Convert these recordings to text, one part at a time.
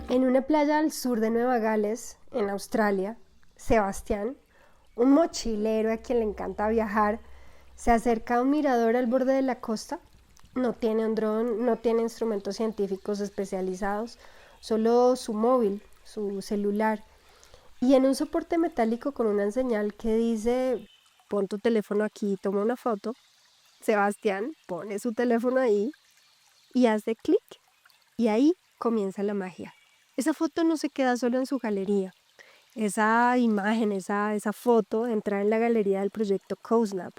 En una playa al sur de Nueva Gales, en Australia, Sebastián, un mochilero a quien le encanta viajar, se acerca a un mirador al borde de la costa. No tiene un dron, no tiene instrumentos científicos especializados, solo su móvil, su celular. Y en un soporte metálico con una señal que dice, pon tu teléfono aquí, toma una foto, Sebastián pone su teléfono ahí y hace clic. Y ahí comienza la magia. Esa foto no se queda solo en su galería. Esa imagen, esa foto entra en la galería del proyecto COSNAP,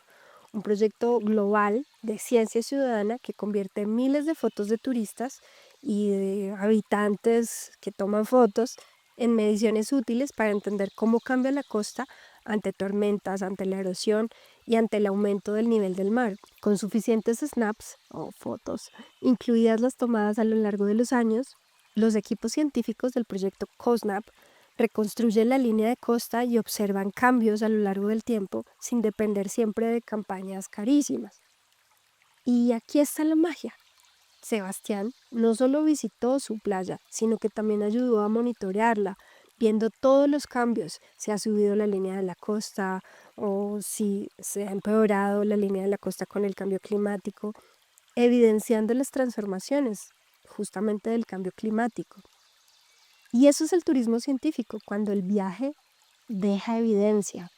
un proyecto global de ciencia ciudadana que convierte miles de fotos de turistas y de habitantes que toman fotos en mediciones útiles para entender cómo cambia la costa ante tormentas, ante la erosión y ante el aumento del nivel del mar. Con suficientes snaps o fotos, incluidas las tomadas a lo largo de los años, los equipos científicos del proyecto COSNAP reconstruyen la línea de costa y observan cambios a lo largo del tiempo sin depender siempre de campañas carísimas. Y aquí está la magia. Sebastián no solo visitó su playa, sino que también ayudó a monitorearla, viendo todos los cambios, si ha subido la línea de la costa o si se ha empeorado la línea de la costa con el cambio climático, evidenciando las transformaciones justamente del cambio climático. Y eso es el turismo científico, cuando el viaje deja evidencia.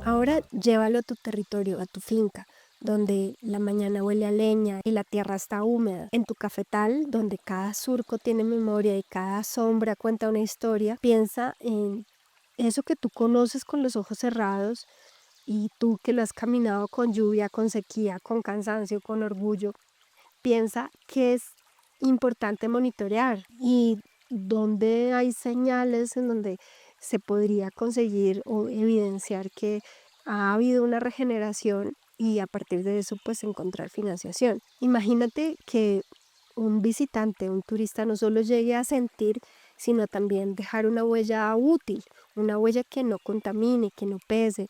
Ahora llévalo a tu territorio, a tu finca, donde la mañana huele a leña y la tierra está húmeda. En tu cafetal, donde cada surco tiene memoria y cada sombra cuenta una historia, piensa en eso que tú conoces con los ojos cerrados y tú que lo has caminado con lluvia, con sequía, con cansancio, con orgullo. Piensa que es importante monitorear y donde hay señales en donde se podría conseguir o evidenciar que ha habido una regeneración y a partir de eso pues encontrar financiación. Imagínate que un visitante, un turista no solo llegue a sentir, sino también dejar una huella útil, una huella que no contamine, que no pese,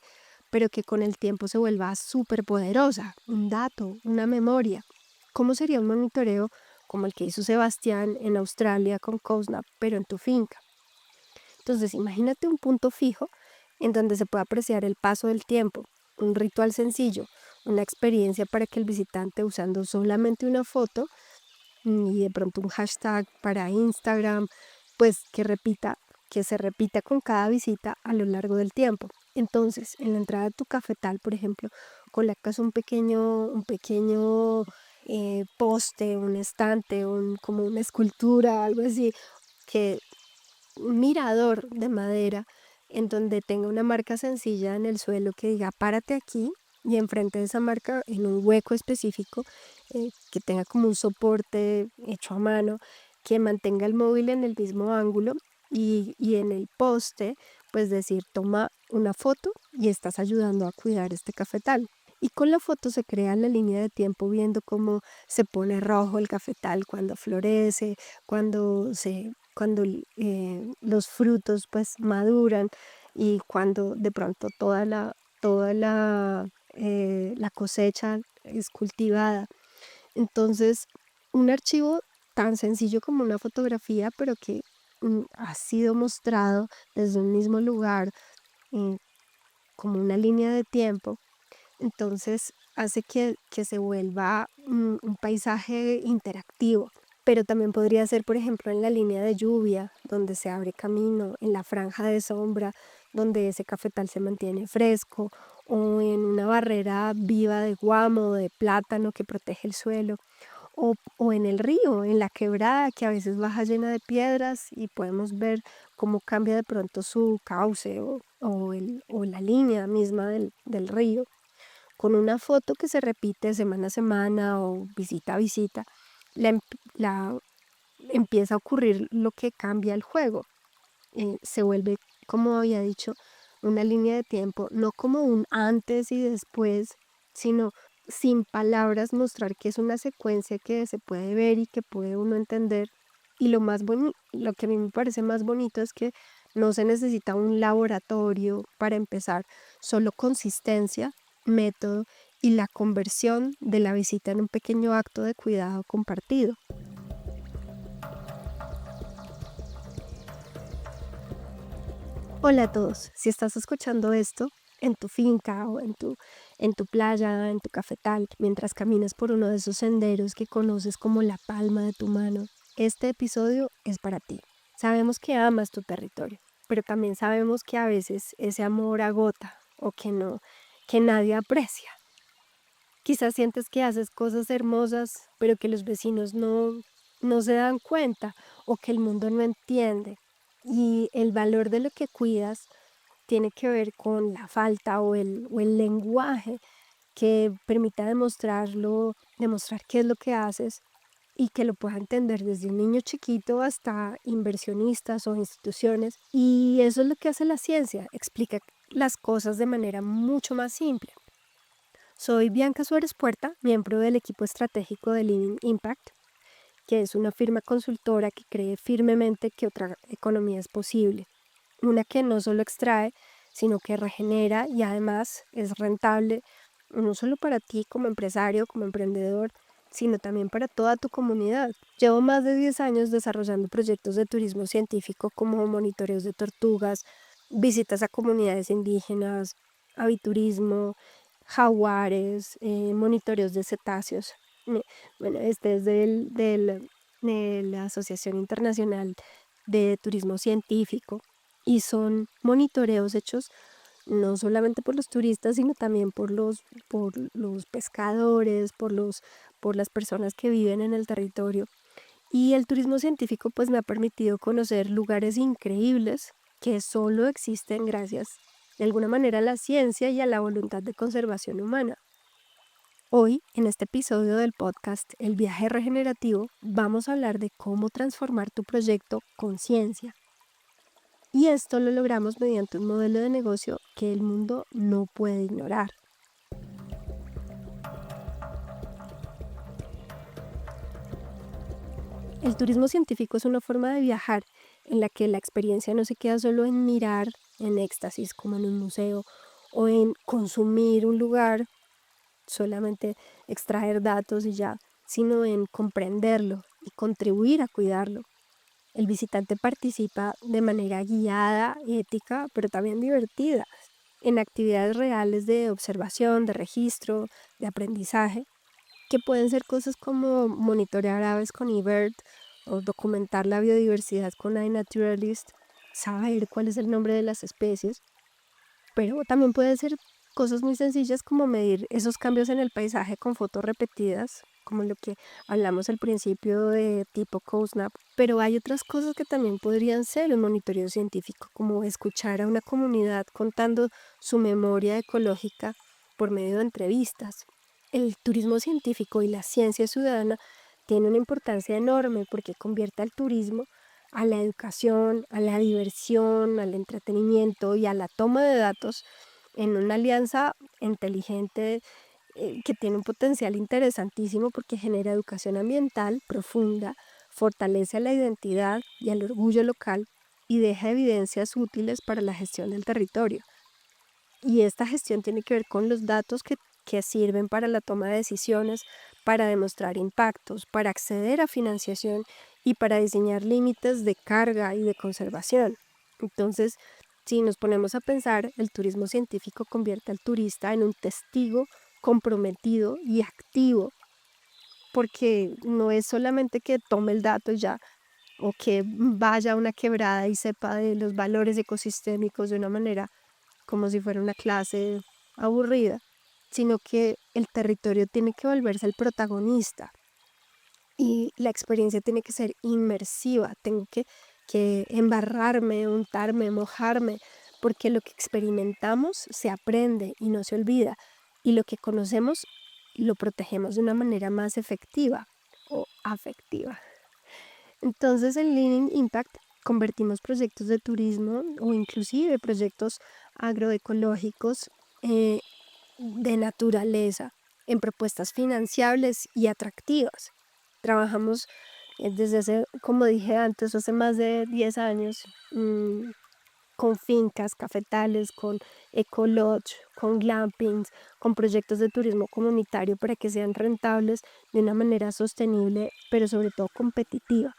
pero que con el tiempo se vuelva súper poderosa, un dato, una memoria. ¿Cómo sería un monitoreo como el que hizo Sebastián en Australia con COSNAP, pero en tu finca? Entonces, imagínate un punto fijo en donde se pueda apreciar el paso del tiempo, un ritual sencillo, una experiencia para que el visitante, usando solamente una foto y de pronto un hashtag para Instagram, pues que se repita con cada visita a lo largo del tiempo. Entonces, en la entrada de tu cafetal, por ejemplo, colocas un pequeño poste, un estante, como una escultura, algo así, que un mirador de madera en donde tenga una marca sencilla en el suelo que diga párate aquí, y enfrente de esa marca, en un hueco específico, que tenga como un soporte hecho a mano, que mantenga el móvil en el mismo ángulo y en el poste, pues decir toma una foto y estás ayudando a cuidar este cafetal. Y con la foto se crea la línea de tiempo viendo cómo se pone rojo el cafetal cuando florece, cuando los frutos pues maduran y cuando de pronto la cosecha es cultivada. Entonces, un archivo tan sencillo como una fotografía, pero que ha sido mostrado desde un mismo lugar, eh, como una línea de tiempo, entonces hace que se vuelva un paisaje interactivo. Pero también podría ser, por ejemplo, en la línea de lluvia, donde se abre camino, en la franja de sombra, donde ese cafetal se mantiene fresco, o en una barrera viva de guamo o de plátano que protege el suelo, o en el río, en la quebrada que a veces baja llena de piedras y podemos ver cómo cambia de pronto su cauce o la línea misma del río. Con una foto que se repite semana a semana o visita a visita, la, em- la- empieza a ocurrir lo que cambia el juego. Se vuelve, como había dicho, una línea de tiempo, no como un antes y después, sino sin palabras mostrar que es una secuencia que se puede ver y que puede uno entender. Y lo que a mí me parece más bonito es que no se necesita un laboratorio para empezar, solo consistencia, método y la conversión de la visita en un pequeño acto de cuidado compartido. Hola a todos, si estás escuchando esto en tu finca o en tu playa, en tu cafetal, mientras caminas por uno de esos senderos que conoces como la palma de tu mano, este episodio es para ti. Sabemos que amas tu territorio, pero también sabemos que a veces ese amor agota o que nadie aprecia. Quizás sientes que haces cosas hermosas, pero que los vecinos no se dan cuenta o que el mundo no entiende. Y el valor de lo que cuidas tiene que ver con la falta o el lenguaje que permita demostrar qué es lo que haces y que lo pueda entender desde un niño chiquito hasta inversionistas o instituciones. Y eso es lo que hace la ciencia, explica las cosas de manera mucho más simple. Soy Bianca Suárez Puerta, miembro del equipo estratégico de Living Impact, que es una firma consultora que cree firmemente que otra economía es posible. Una que no solo extrae, sino que regenera y además es rentable, no solo para ti como empresario, como emprendedor, sino también para toda tu comunidad. Llevo más de 10 años desarrollando proyectos de turismo científico como monitoreos de tortugas, visitas a comunidades indígenas, aviturismo, jaguares, monitoreos de cetáceos. Me- Bueno, este es de la Asociación Internacional de Turismo Científico y son monitoreos hechos no solamente por los turistas, sino también por los pescadores, por las personas que viven en el territorio. Y el turismo científico pues me ha permitido conocer lugares increíbles que solo existen gracias de alguna manera a la ciencia y a la voluntad de conservación humana. Hoy, en este episodio del podcast El viaje regenerativo, vamos a hablar de cómo transformar tu proyecto con ciencia. Y esto lo logramos mediante un modelo de negocio que el mundo no puede ignorar. El turismo científico es una forma de viajar en la que la experiencia no se queda solo en mirar en éxtasis como en un museo o en consumir un lugar, solamente extraer datos y ya, sino en comprenderlo y contribuir a cuidarlo. El visitante participa de manera guiada, ética, pero también divertida, en actividades reales de observación, de registro, de aprendizaje, que pueden ser cosas como monitorear aves con eBird o documentar la biodiversidad con iNaturalist, saber cuál es el nombre de las especies, pero también puede ser cosas muy sencillas como medir esos cambios en el paisaje con fotos repetidas, como lo que hablamos al principio de tipo CoSnap. Pero hay otras cosas que también podrían ser un monitoreo científico, como escuchar a una comunidad contando su memoria ecológica por medio de entrevistas. El turismo científico y la ciencia ciudadana tienen una importancia enorme porque convierte al turismo a la educación, a la diversión, al entretenimiento y a la toma de datos en una alianza inteligente, que tiene un potencial interesantísimo porque genera educación ambiental profunda, fortalece a la identidad y al orgullo local y deja evidencias útiles para la gestión del territorio. Y esta gestión tiene que ver con los datos que sirven para la toma de decisiones, para demostrar impactos, para acceder a financiación y para diseñar límites de carga y de conservación. Entonces, si nos ponemos a pensar, el turismo científico convierte al turista en un testigo comprometido y activo, porque no es solamente que tome el dato y ya, o que vaya a una quebrada y sepa de los valores ecosistémicos de una manera como si fuera una clase aburrida, sino que el territorio tiene que volverse el protagonista y la experiencia tiene que ser inmersiva. Tengo que embarrarme, untarme, mojarme, porque lo que experimentamos se aprende y no se olvida, y lo que conocemos lo protegemos de una manera más efectiva o afectiva. Entonces, en Living Impact convertimos proyectos de turismo o inclusive proyectos agroecológicos, de naturaleza, en propuestas financiables y atractivas. Trabajamos desde hace, como dije antes, hace más de 10 años, con fincas, cafetales, con ecolodge, con glampings, con proyectos de turismo comunitario para que sean rentables de una manera sostenible, pero sobre todo competitiva,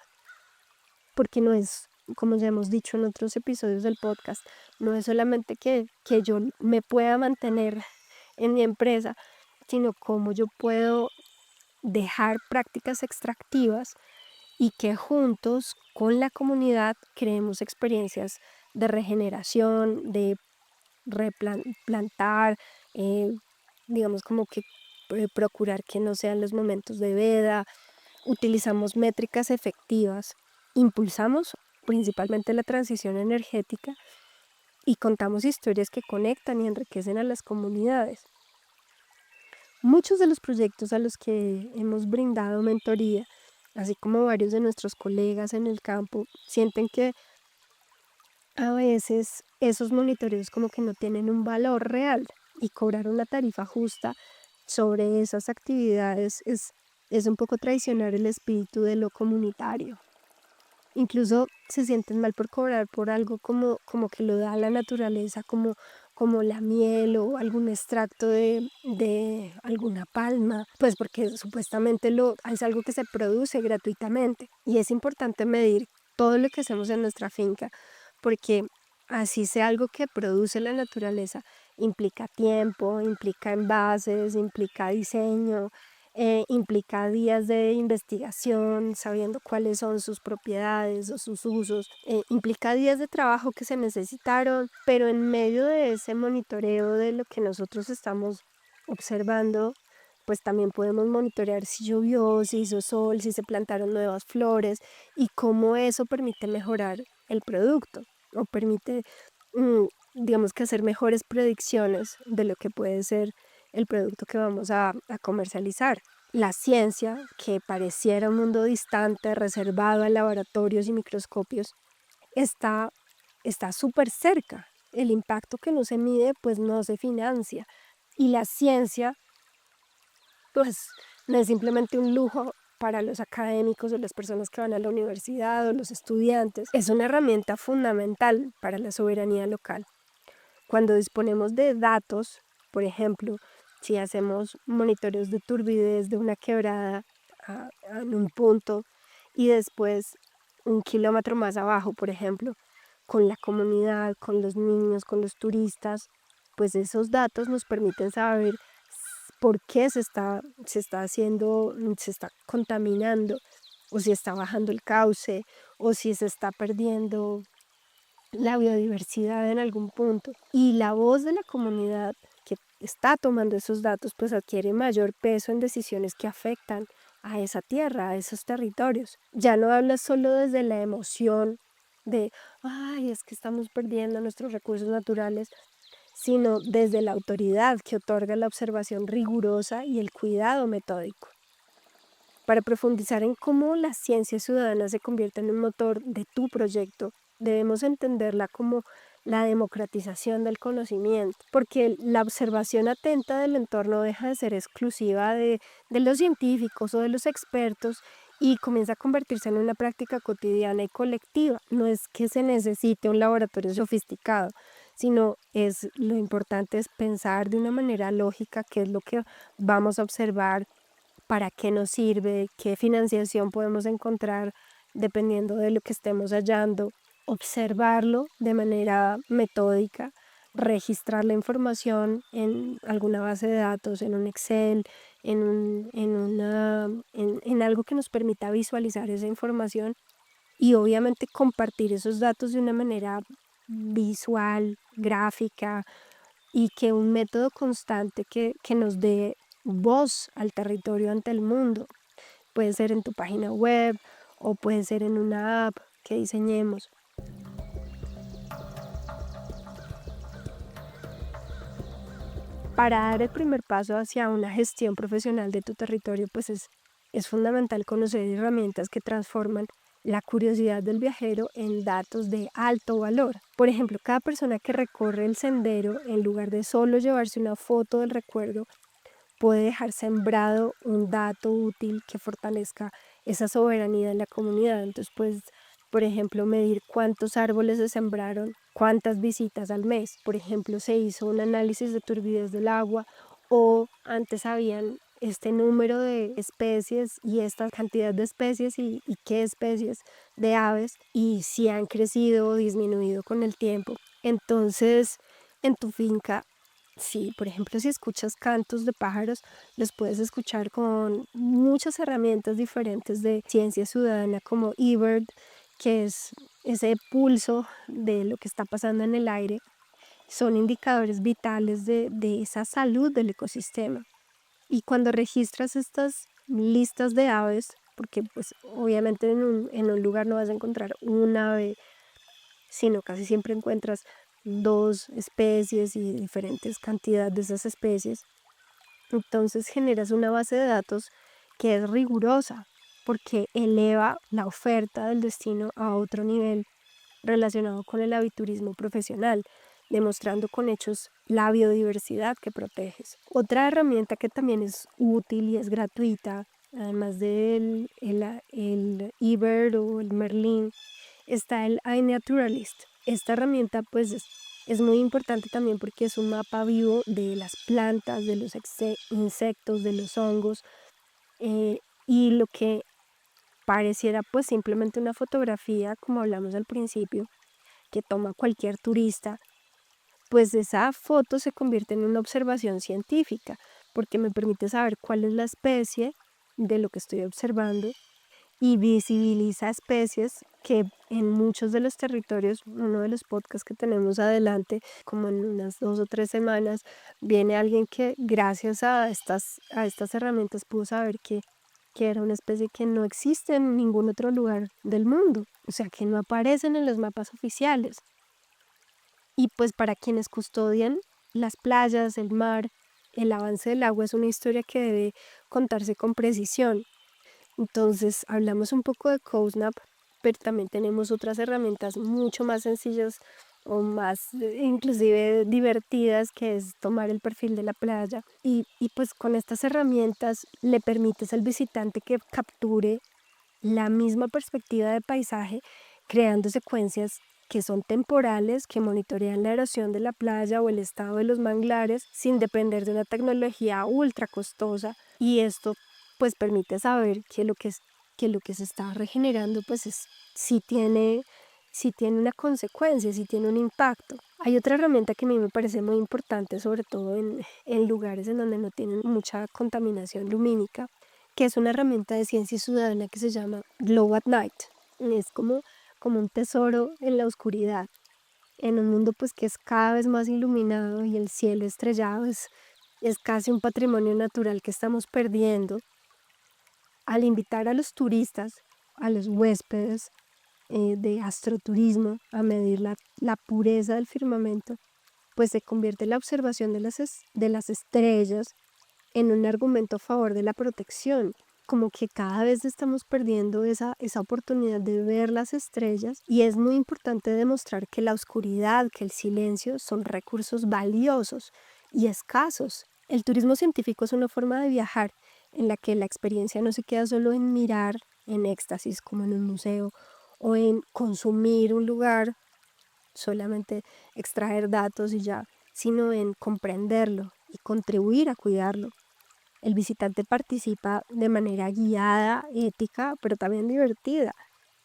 porque no es, como ya hemos dicho en otros episodios del podcast, no es solamente que yo me pueda mantener en mi empresa, sino cómo yo puedo dejar prácticas extractivas y que juntos con la comunidad creemos experiencias de regeneración, de replantar, digamos como que procurar que no sean los momentos de veda, utilizamos métricas efectivas, impulsamos principalmente la transición energética y contamos historias que conectan y enriquecen a las comunidades. Muchos de los proyectos a los que hemos brindado mentoría, así como varios de nuestros colegas en el campo, sienten que a veces esos monitoreos como que no tienen un valor real y cobrar una tarifa justa sobre esas actividades es un poco traicionar el espíritu de lo comunitario. Incluso se sienten mal por cobrar por algo como que lo da la naturaleza, como la miel o algún extracto de alguna palma, pues porque supuestamente es algo que se produce gratuitamente. Y es importante medir todo lo que hacemos en nuestra finca, porque así sea algo que produce la naturaleza, implica tiempo, implica envases, implica diseño, implica días de investigación, sabiendo cuáles son sus propiedades o sus usos, implica días de trabajo que se necesitaron, pero en medio de ese monitoreo de lo que nosotros estamos observando, pues también podemos monitorear si llovió, si hizo sol, si se plantaron nuevas flores y cómo eso permite mejorar el producto o permite, digamos que hacer mejores predicciones de lo que puede ser el producto que vamos a comercializar. La ciencia, que pareciera un mundo distante, reservado a laboratorios y microscopios, está súper cerca. El impacto que no se mide, pues no se financia. Y la ciencia, pues no es simplemente un lujo para los académicos o las personas que van a la universidad o los estudiantes. Es una herramienta fundamental para la soberanía local. Cuando disponemos de datos, por ejemplo, si hacemos monitoreos de turbidez de una quebrada en un punto y después un kilómetro más abajo, por ejemplo, con la comunidad, con los niños, con los turistas, pues esos datos nos permiten saber por qué se está contaminando, o si está bajando el cauce, o si se está perdiendo la biodiversidad en algún punto. Y la voz de la comunidad que está tomando esos datos pues adquiere mayor peso en decisiones que afectan a esa tierra, a esos territorios. Ya no hablas solo desde la emoción de, ay, es que estamos perdiendo nuestros recursos naturales, sino desde la autoridad que otorga la observación rigurosa y el cuidado metódico. Para profundizar en cómo la ciencia ciudadana se convierte en un motor de tu proyecto, debemos entenderla como la democratización del conocimiento, porque la observación atenta del entorno deja de ser exclusiva de los científicos o de los expertos y comienza a convertirse en una práctica cotidiana y colectiva. No es que se necesite un laboratorio sofisticado, sino lo importante es pensar de una manera lógica qué es lo que vamos a observar, para qué nos sirve, qué financiación podemos encontrar dependiendo de lo que estemos hallando, observarlo de manera metódica, registrar la información en alguna base de datos, en un Excel, en algo que nos permita visualizar esa información y obviamente compartir esos datos de una manera visual, gráfica, y que un método constante que nos dé voz al territorio ante el mundo. Puede ser en tu página web o puede ser en una app que diseñemos. Para dar el primer paso hacia una gestión profesional de tu territorio, pues es fundamental conocer herramientas que transforman la curiosidad del viajero en datos de alto valor. Por ejemplo, cada persona que recorre el sendero, en lugar de solo llevarse una foto del recuerdo, puede dejar sembrado un dato útil que fortalezca esa soberanía en la comunidad. Entonces, puedes Por ejemplo, medir cuántos árboles se sembraron, cuántas visitas al mes. Por ejemplo, se hizo un análisis de turbidez del agua o antes habían este número de especies y esta cantidad de especies y qué especies de aves y si han crecido o disminuido con el tiempo. Entonces, en tu finca, sí, por ejemplo, si escuchas cantos de pájaros, los puedes escuchar con muchas herramientas diferentes de ciencia ciudadana como eBird, que es ese pulso de lo que está pasando en el aire. Son indicadores vitales de esa salud del ecosistema. Y cuando registras estas listas de aves, porque pues obviamente en un lugar no vas a encontrar un ave, sino casi siempre encuentras dos especies y diferentes cantidades de esas especies. Entonces generas una base de datos que es rigurosa porque eleva la oferta del destino a otro nivel relacionado con el aviturismo profesional, demostrando con hechos la biodiversidad que proteges. Otra herramienta que también es útil y es gratuita, además del el eBird o el Merlin, está el iNaturalist. Esta herramienta pues es muy importante también porque es un mapa vivo de las plantas, de los insectos, de los hongos y lo que pareciera pues simplemente una fotografía, como hablamos al principio, que toma cualquier turista, pues esa foto se convierte en una observación científica porque me permite saber cuál es la especie de lo que estoy observando y visibiliza especies que en muchos de los territorios, uno de los podcasts que tenemos adelante, como en unas 2 o 3 semanas, viene alguien que gracias a estas herramientas pudo saber que era una especie que no existe en ningún otro lugar del mundo, o sea, que no aparecen en los mapas oficiales. Y pues para quienes custodian las playas, el mar, el avance del agua es una historia que debe contarse con precisión. Entonces hablamos un poco de CoSnap, pero también tenemos otras herramientas mucho más sencillas o más inclusive divertidas, que es tomar el perfil de la playa. Y pues con estas herramientas le permites al visitante que capture la misma perspectiva de paisaje, creando secuencias que son temporales, que monitorean la erosión de la playa o el estado de los manglares sin depender de una tecnología ultra costosa. Y esto pues permite saber que lo que se está regenerando pues sí tiene una consecuencia, sí tiene un impacto. Hay otra herramienta que a mí me parece muy importante, sobre todo en lugares en donde no tienen mucha contaminación lumínica, que es una herramienta de ciencia ciudadana que se llama Glow at Night. Es como un tesoro en la oscuridad, en un mundo pues que es cada vez más iluminado y el cielo estrellado es casi un patrimonio natural que estamos perdiendo. Al invitar a los turistas, a los huéspedes de astroturismo a medir la pureza del firmamento, pues se convierte la observación de las estrellas en un argumento a favor de la protección, como que cada vez estamos perdiendo esa oportunidad de ver las estrellas y es muy importante demostrar que la oscuridad, que el silencio son recursos valiosos y escasos. El turismo científico es una forma de viajar en la que la experiencia no se queda solo en mirar en éxtasis como en un museo o en consumir un lugar, solamente extraer datos y ya, sino en comprenderlo y contribuir a cuidarlo. El visitante participa de manera guiada, ética, pero también divertida,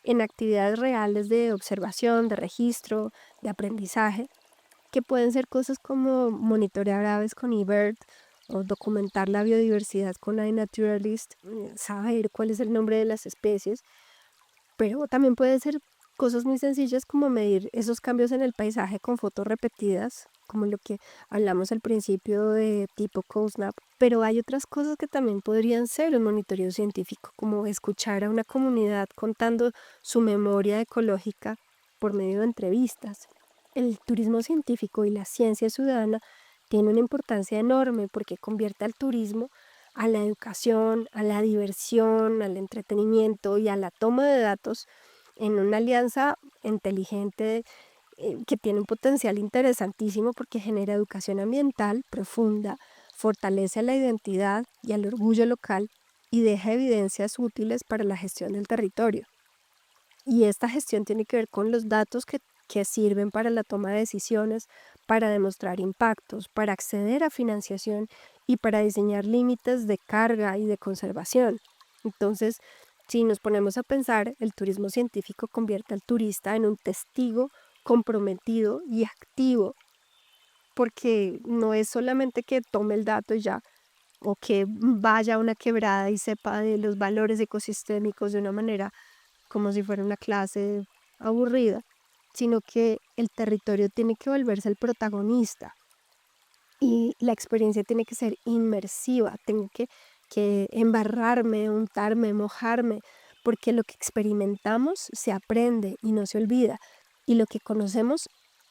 en actividades reales de observación, de registro, de aprendizaje, que pueden ser cosas como monitorear aves con eBird o documentar la biodiversidad con iNaturalist, saber cuál es el nombre de las especies, pero también pueden ser cosas muy sencillas como medir esos cambios en el paisaje con fotos repetidas, como lo que hablamos al principio de tipo CoSnap. Pero hay otras cosas que también podrían ser un monitoreo científico, como escuchar a una comunidad contando su memoria ecológica por medio de entrevistas. El turismo científico y la ciencia ciudadana tienen una importancia enorme porque convierte al turismo a la educación, a la diversión, al entretenimiento y a la toma de datos en una alianza inteligente que tiene un potencial interesantísimo porque genera educación ambiental profunda, fortalece la identidad y el orgullo local y deja evidencias útiles para la gestión del territorio. Y esta gestión tiene que ver con los datos que sirven para la toma de decisiones, para demostrar impactos, para acceder a financiación y para diseñar límites de carga y de conservación. Entonces, si nos ponemos a pensar, el turismo científico convierte al turista en un testigo comprometido y activo, porque no es solamente que tome el dato y ya, o que vaya a una quebrada y sepa de los valores ecosistémicos de una manera como si fuera una clase aburrida, sino que el territorio tiene que volverse el protagonista y la experiencia tiene que ser inmersiva, tengo que embarrarme, untarme, mojarme, porque lo que experimentamos se aprende y no se olvida, y lo que conocemos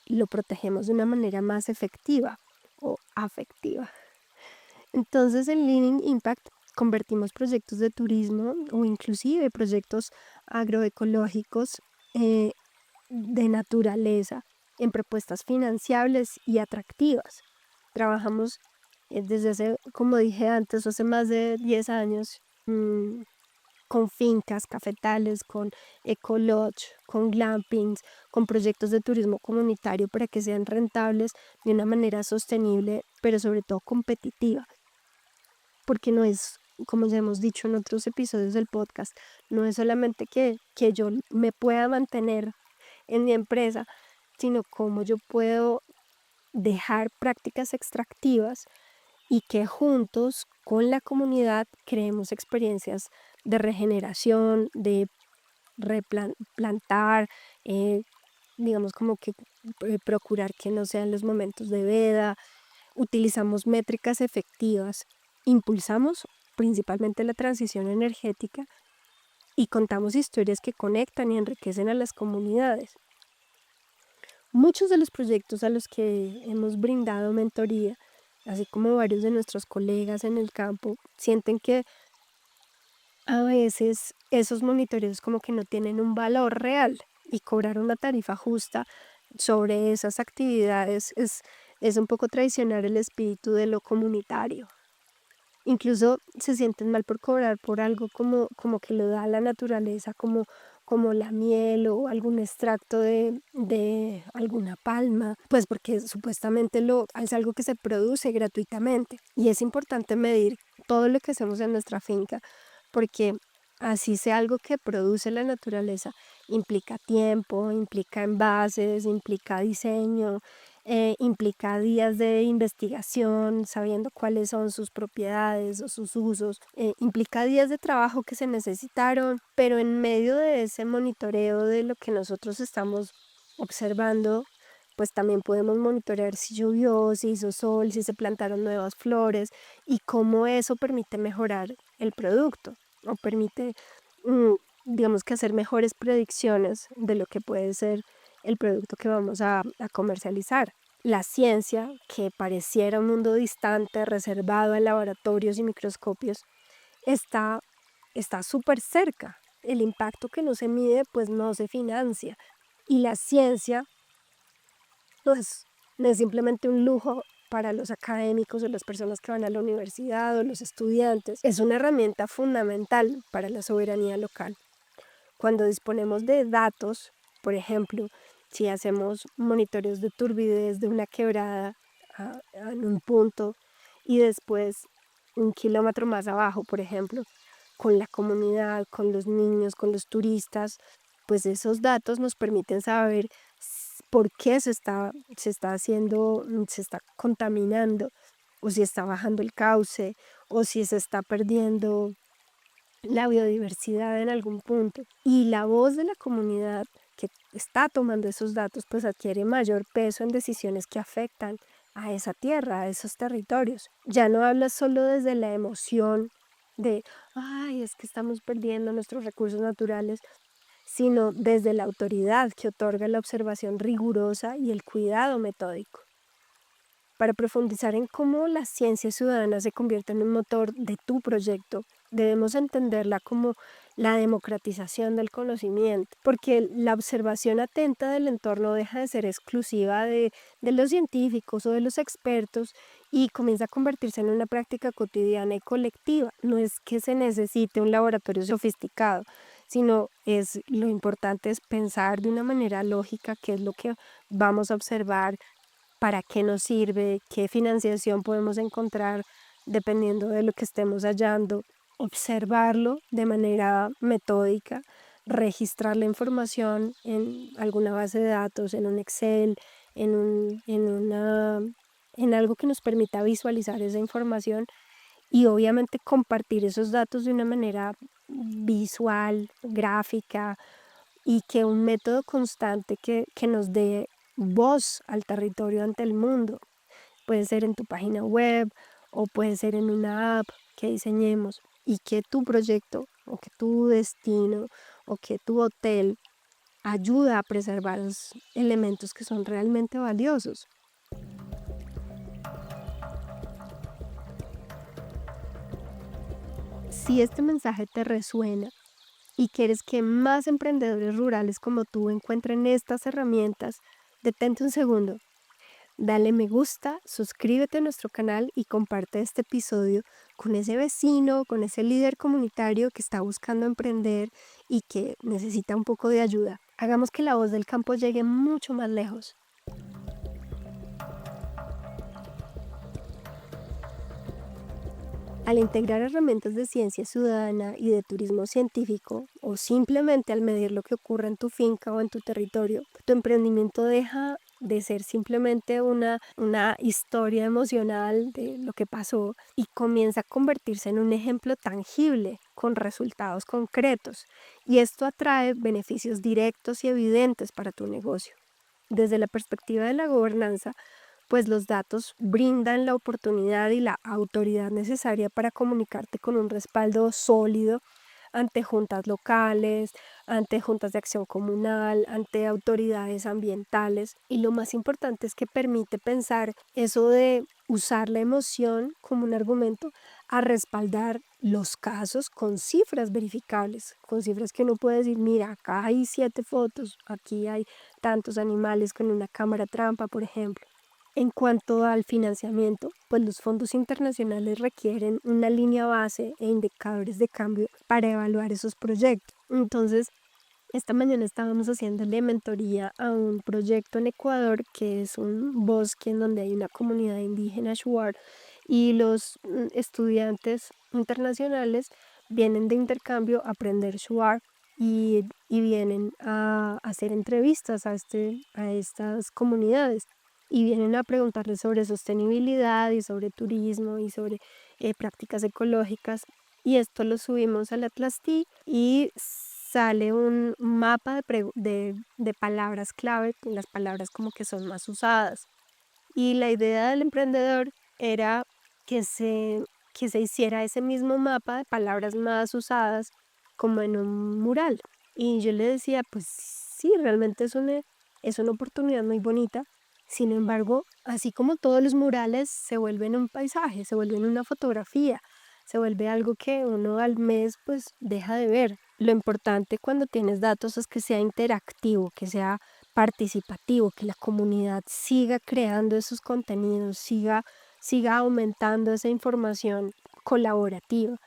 lo protegemos de una manera más efectiva o afectiva. Entonces, en Living Impact convertimos proyectos de turismo o inclusive proyectos agroecológicos eh, de naturaleza en propuestas financiables y atractivas. Trabajamos desde hace, como dije antes, hace más de 10 años con fincas, cafetales, con ecolodge, con glampings, con proyectos de turismo comunitario para que sean rentables de una manera sostenible, pero sobre todo competitiva, porque no es, como ya hemos dicho en otros episodios del podcast, no es solamente que yo me pueda mantener en mi empresa, sino cómo yo puedo dejar prácticas extractivas y que juntos con la comunidad creemos experiencias de regeneración, de replantar, digamos como que procurar que no sean los momentos de veda, utilizamos métricas efectivas, impulsamos principalmente la transición energética y contamos historias que conectan y enriquecen a las comunidades. Muchos de los proyectos a los que hemos brindado mentoría, así como varios de nuestros colegas en el campo, sienten que a veces esos monitoreos como que no tienen un valor real y cobrar una tarifa justa sobre esas actividades es un poco traicionar el espíritu de lo comunitario. Incluso se sienten mal por cobrar por algo como que lo da la naturaleza, como la miel o algún extracto de alguna palma, pues porque supuestamente es algo que se produce gratuitamente. Y es importante medir todo lo que hacemos en nuestra finca, porque así sea algo que produce la naturaleza, implica tiempo, implica envases, implica diseño, implica días de investigación, sabiendo cuáles son sus propiedades o sus usos, implica días de trabajo que se necesitaron, pero en medio de ese monitoreo de lo que nosotros estamos observando, pues también podemos monitorear si llovió, si hizo sol, si se plantaron nuevas flores y cómo eso permite mejorar el producto o permite, mm, digamos que hacer mejores predicciones de lo que puede ser el producto que vamos a comercializar. La ciencia, que pareciera un mundo distante, reservado a laboratorios y microscopios, está está súper cerca. El impacto que no se mide, pues no se financia. Y la ciencia, pues, no es simplemente un lujo para los académicos o las personas que van a la universidad o los estudiantes. Es una herramienta fundamental para la soberanía local. Cuando disponemos de datos, por ejemplo, si hacemos monitoreos de turbidez de una quebrada en un punto y después 1 kilómetro más abajo, por ejemplo, con la comunidad, con los niños, con los turistas, pues esos datos nos permiten saber por qué se está haciendo, se está contaminando, o si está bajando el cauce, o si se está perdiendo la biodiversidad en algún punto. Y la voz de la comunidad que está tomando esos datos pues adquiere mayor peso en decisiones que afectan a esa tierra, a esos territorios. Ya no habla solo desde la emoción de, ay, es que estamos perdiendo nuestros recursos naturales, sino desde la autoridad que otorga la observación rigurosa y el cuidado metódico. Para profundizar en cómo la ciencia ciudadana se convierte en un motor de tu proyecto, debemos entenderla como la democratización del conocimiento, porque la observación atenta del entorno deja de ser exclusiva de los científicos o de los expertos y comienza a convertirse en una práctica cotidiana y colectiva. No es que se necesite un laboratorio sofisticado, sino lo importante es pensar de una manera lógica qué es lo que vamos a observar, para qué nos sirve, qué financiación podemos encontrar dependiendo de lo que estemos hallando, observarlo de manera metódica, registrar la información en alguna base de datos, en un Excel, en un, en una, en algo que nos permita visualizar esa información y obviamente compartir esos datos de una manera visual, gráfica, y que un método constante que nos dé voz al territorio ante el mundo. Puede ser en tu página web o puede ser en una app que diseñemos y que tu proyecto o que tu destino o que tu hotel ayuda a preservar los elementos que son realmente valiosos. Si este mensaje te resuena y quieres que más emprendedores rurales como tú encuentren estas herramientas, detente un segundo. Dale me gusta, suscríbete a nuestro canal y comparte este episodio con ese vecino, con ese líder comunitario que está buscando emprender y que necesita un poco de ayuda. Hagamos que la voz del campo llegue mucho más lejos. Al integrar herramientas de ciencia ciudadana y de turismo científico, o simplemente al medir lo que ocurre en tu finca o en tu territorio, tu emprendimiento deja de ser simplemente una historia emocional de lo que pasó y comienza a convertirse en un ejemplo tangible, con resultados concretos. Y esto atrae beneficios directos y evidentes para tu negocio. Desde la perspectiva de la gobernanza, pues los datos brindan la oportunidad y la autoridad necesaria para comunicarte con un respaldo sólido ante juntas locales, ante juntas de acción comunal, ante autoridades ambientales. Y lo más importante es que permite pensar eso de usar la emoción como un argumento a respaldar los casos con cifras verificables, con cifras que uno puede decir, mira, acá hay 7 fotos, aquí hay tantos animales con una cámara trampa, por ejemplo. En cuanto al financiamiento, pues los fondos internacionales requieren una línea base e indicadores de cambio para evaluar esos proyectos. Entonces, esta mañana estábamos haciéndole mentoría a un proyecto en Ecuador que es un bosque en donde hay una comunidad indígena Shuar y los estudiantes internacionales vienen de intercambio a aprender Shuar y vienen a hacer entrevistas a estas comunidades y vienen a preguntarles sobre sostenibilidad y sobre turismo y sobre prácticas ecológicas. Y esto lo subimos al Atlas y sale un mapa de palabras clave, las palabras como que son más usadas. Y la idea del emprendedor era que que se hiciera ese mismo mapa de palabras más usadas como en un mural. Y yo le decía, pues sí, realmente es una oportunidad muy bonita. Sin embargo, así como todos los murales se vuelven un paisaje, se vuelven una fotografía, se vuelve algo que uno al mes pues deja de ver. Lo importante cuando tienes datos es que sea interactivo, que sea participativo, que la comunidad siga creando esos contenidos, siga aumentando esa información colaborativa.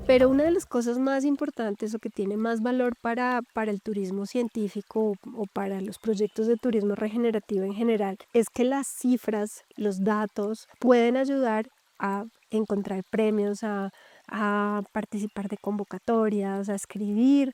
Pero una de las cosas más importantes o que tiene más valor para el turismo científico o para los proyectos de turismo regenerativo en general es que las cifras, los datos pueden ayudar a encontrar premios, a participar de convocatorias, a escribir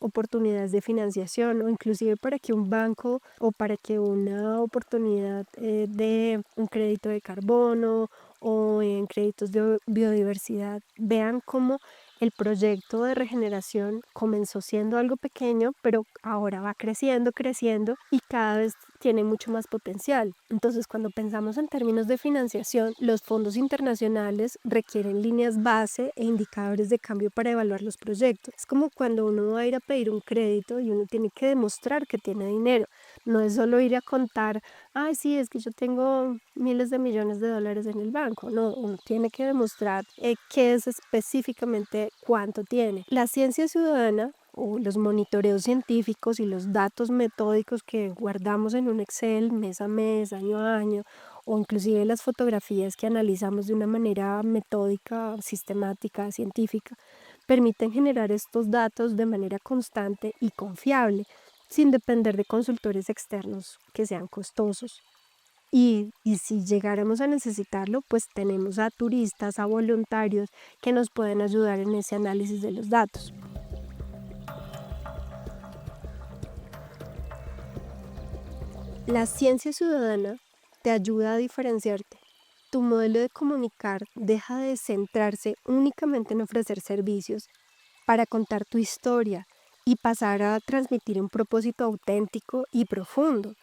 oportunidades de financiación o inclusive para que un banco o para que una oportunidad de un crédito de carbono o en créditos de biodiversidad, vean cómo el proyecto de regeneración comenzó siendo algo pequeño, pero ahora va creciendo, creciendo y cada vez tiene mucho más potencial. Entonces, cuando pensamos en términos de financiación, los fondos internacionales requieren líneas base e indicadores de cambio para evaluar los proyectos. Es como cuando uno va a ir a pedir un crédito y uno tiene que demostrar que tiene dinero. No es solo ir a contar, ay, sí, es que yo tengo miles de millones de dólares en el banco. No, uno tiene que demostrar qué es específicamente cuánto tiene. La ciencia ciudadana o los monitoreos científicos y los datos metódicos que guardamos en un Excel mes a mes, año a año, o inclusive las fotografías que analizamos de una manera metódica, sistemática, científica, permiten generar estos datos de manera constante y confiable, sin depender de consultores externos que sean costosos. Y si llegáramos a necesitarlo, pues tenemos a turistas, a voluntarios que nos pueden ayudar en ese análisis de los datos. La ciencia ciudadana te ayuda a diferenciarte. Tu modelo de comunicar deja de centrarse únicamente en ofrecer servicios para contar tu historia y pasar a transmitir un propósito auténtico y profundo.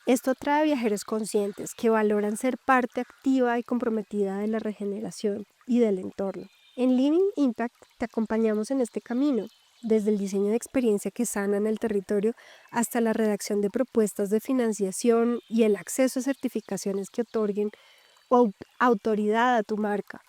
Esto atrae a viajeros conscientes que valoran ser parte activa y comprometida de la regeneración y del entorno. En Living Impact te acompañamos en este camino, desde el diseño de experiencia que sanan el territorio hasta la redacción de propuestas de financiación y el acceso a certificaciones que otorguen autoridad a tu marca.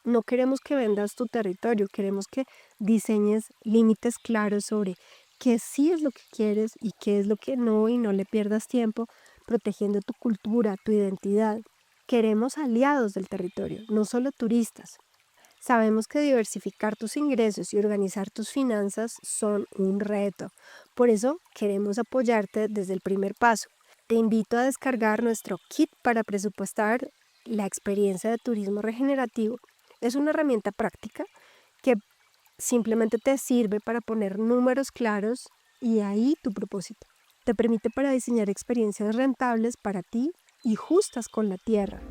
No queremos que vendas tu territorio, queremos que diseñes límites claros sobre qué sí es lo que quieres y qué es lo que no, y no le pierdas tiempo protegiendo tu cultura, tu identidad. Queremos aliados del territorio, no solo turistas. Sabemos que diversificar tus ingresos y organizar tus finanzas son un reto. Por eso queremos apoyarte desde el primer paso. Te invito a descargar nuestro kit para presupuestar la experiencia de turismo regenerativo. Es una herramienta práctica que simplemente te sirve para poner números claros y ahí tu propósito. Te permite para diseñar experiencias rentables para ti y justas con la tierra.